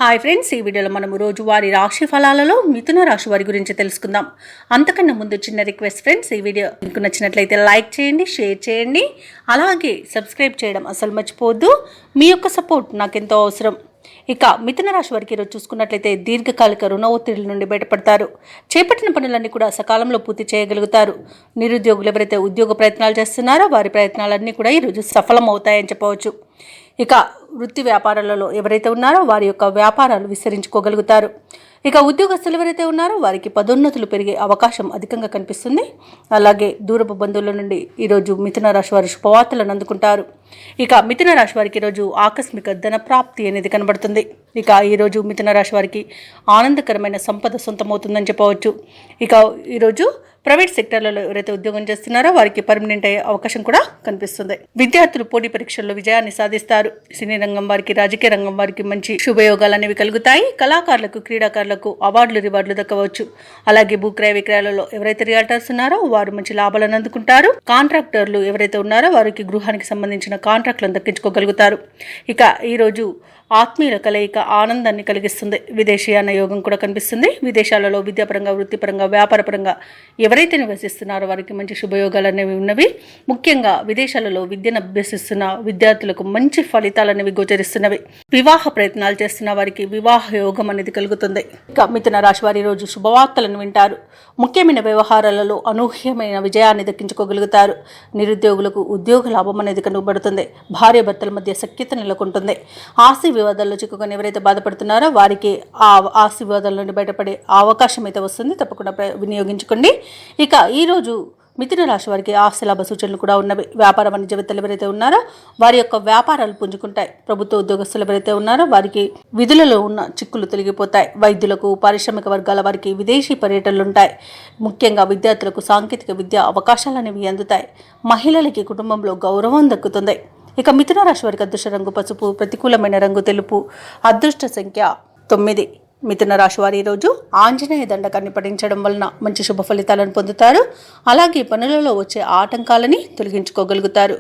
Hi friends, ఈ వీడియోలో మనము రోజువారీ రాశి ఫలాలలో మిథున రాశి వారి గురించి తెలుసుకుందాం. అంతకన్నా ముందు చిన్న రిక్వెస్ట్ ఫ్రెండ్స్, ఈ వీడియో మీకు నచ్చినట్లయితే లైక్ చేయండి, షేర్ చేయండి, అలాగే సబ్స్క్రైబ్ చేయడం అసలు మర్చిపోవద్దు. మీ యొక్క సపోర్ట్ నాకెంతో అవసరం. ఇక మిథున రాశి వారికి ఈరోజు చూసుకున్నట్లయితే దీర్ఘకాలిక రుణ ఒత్తిడి నుండి బయటపడతారు. చేపట్టిన పనులన్నీ కూడా సకాలంలో పూర్తి చేయగలుగుతారు. నిరుద్యోగులు ఎవరైతే ఉద్యోగ ప్రయత్నాలు చేస్తున్నారో వారి ప్రయత్నాలన్నీ కూడా ఈరోజు సఫలం అవుతాయని చెప్పవచ్చు. ఇక వృత్తి వ్యాపారాలలో ఎవరైతే ఉన్నారో వారి యొక్క వ్యాపారాలు విస్తరించుకోగలుగుతారు. ఇక ఉద్యోగస్తులు ఎవరైతే ఉన్నారో వారికి పదోన్నతులు పెరిగే అవకాశం అధికంగా కనిపిస్తుంది. అలాగే దూరపు బంధువుల నుండి ఈరోజు మిథున రాశి వారు శుభవార్తలను అందుకుంటారు. ఇక మిథున రాశి వారికి ఈరోజు ఆకస్మిక ధన ప్రాప్తి అనేది కనబడుతుంది. ఇక ఈరోజు మిథున రాశి వారికి ఆనందకరమైన సంపద సొంతమవుతుందని చెప్పవచ్చు. ఇక ఈరోజు ప్రైవేట్ సెక్టర్లలో ఎవరైతే ఉద్యోగం చేస్తున్నారో వారికి పర్మనెంట్ అయ్యే అవకాశం కూడా కనిపిస్తుంది. విద్యార్థులు పోటీ పరీక్షల్లో విజయాన్ని సాధిస్తారు. సినీ రంగం వారికి, రాజకీయ రంగం వారికి మంచి శుభయోగాలు అనేవి కలుగుతాయి. కళాకారులకు, క్రీడాకారులకు అవార్డులు, రివార్డులు దక్కవచ్చు. అలాగే భూక్రయ విక్రయాలలో ఎవరైతే రియాల్టర్స్ ఉన్నారో వారు మంచి లాభాలను అందుకుంటారు. కాంట్రాక్టర్లు ఎవరైతే ఉన్నారో వారికి గృహానికి సంబంధించిన కాంట్రాక్టులను దక్కించుకోగలుగుతారు. ఇక ఈరోజు ఆత్మీయుల కలయిక ఆనందాన్ని కలిగిస్తుంది. విదేశీయాన యోగం కూడా కనిపిస్తుంది. విదేశాలలో విద్యాపరంగా, వృత్తిపరంగా, వ్యాపారపరంగా ఎవరైతే నివసిస్తున్నారో వారికి మంచి శుభయోగాలు అనేవి ఉన్నవి. ముఖ్యంగా విదేశాలలో విద్యను అభ్యసిస్తున్న విద్యార్థులకు మంచి ఫలితాలు అనేవి గోచరిస్తున్నవి. వివాహ ప్రయత్నాలు చేస్తున్న వారికి వివాహ యోగం అనేది కలుగుతుంది. ఇక మిథున రాశి వారి రోజు శుభవార్తలను వింటారు. ముఖ్యమైన వ్యవహారాలలో అనూహ్యమైన విజయాన్ని దక్కించుకోగలుగుతారు. నిరుద్యోగులకు ఉద్యోగ లాభం అనేది కనుగొబడుతుంది. భార్యాభర్తల మధ్య సఖ్యత నెలకొంటుంది. ఆస్తి వివాదాల్లో చిక్కుకొని ఎవరైతే బాధపడుతున్నారో వారికి ఆ ఆస్తి వివాదాల నుండి బయటపడే అవకాశం అయితే వస్తుంది. తప్పకుండా వినియోగించుకోండి. ఇక ఈరోజు మిథున రాశి వారికి ఆస్తి లాభ సూచనలు కూడా ఉన్నవి. వ్యాపార వాణిజ్యవేత్తలు ఎవరైతే ఉన్నారో వారి యొక్క వ్యాపారాలు పుంజుకుంటాయి. ప్రభుత్వ ఉద్యోగస్తులు ఎవరైతే ఉన్నారో వారికి విధులలో ఉన్న చిక్కులు తొలగిపోతాయి. వైద్యులకు, పారిశ్రామిక వర్గాల వారికి విదేశీ పర్యటనలు ఉంటాయి. ముఖ్యంగా విద్యార్థులకు సాంకేతిక విద్యా అవకాశాలు అనేవి అందుతాయి. మహిళలకి కుటుంబంలో గౌరవం దక్కుతుంది. ఇక మిథున రాశి వారికి అదృష్ట రంగు పసుపు, ప్రతికూలమైన రంగు తెలుపు, అదృష్ట సంఖ్య 9. మిథున రాశి వారి ఈరోజు ఆంజనేయ దండకాన్ని పఠించడం వలన మంచి శుభ ఫలితాలను పొందుతారు. అలాగే పనులలో వచ్చే ఆటంకాలని తొలగించుకోగలుగుతారు.